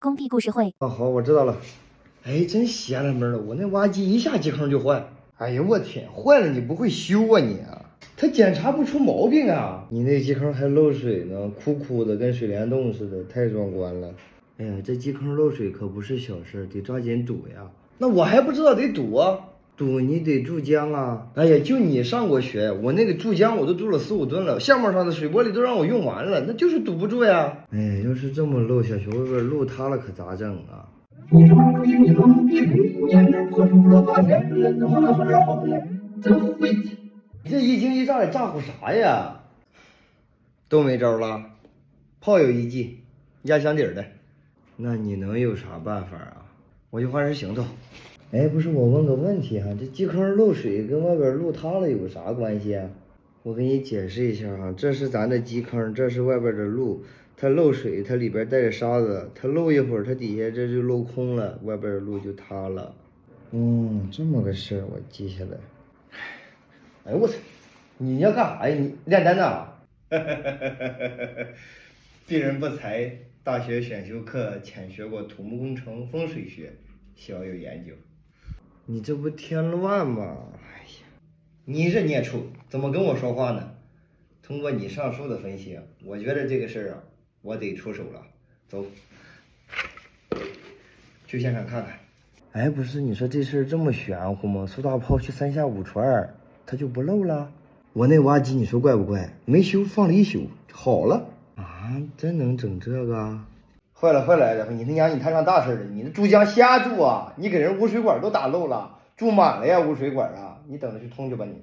工地故事会。啊，好，我知道了。哎，真邪了门了，我那挖机一下机坑就坏。哎呀，我天，坏了你不会修啊你啊？他检查不出毛病啊！你那机坑还漏水呢，哭哭的跟水帘洞似的，太壮观了。哎呀，这机坑漏水可不是小事，得抓紧堵呀。那我还不知道得堵啊，堵你得注浆啊。哎呀，就你上过学，我那个注浆我都注了4、5吨了，项目上的水玻璃都让我用完了，那就是堵不住呀。哎，要是这么漏下去，外边路塌了可咋整啊？你这一惊一乍的咋呼啥呀？都没招了，炮有一记，压箱底儿的。那你能有啥办法啊？我就换身行头。哎，不是，我问个问题哈，这基坑漏水跟外边路塌了有啥关系啊？我给你解释一下哈，这是咱的基坑，这是外边的路。它漏水，它里边带着沙子，它漏一会儿，它底下这就镂空了，外边的路就塌了。这么个事儿，我记下来。哎呦我操，你要干啥呀？你炼丹呐？鄙人不才，大学选修课浅学过土木工程、风水学，小有研究。你这不添乱吗？哎呀，你这孽畜，怎么跟我说话呢？通过你上述的分析，我觉得这个事儿啊，我得出手了。走，去现场看看。哎，不是，你说这事儿这么玄乎吗？苏大炮去3下5除2，他就不漏了？我那挖机你说怪不怪？没修，放了一宿，好了啊！真能整这个？坏了坏了，你他娘你摊上大事了！你那注浆瞎注啊！你给人污水管都打漏了，注满了呀污水管啊！你等着去通去吧你。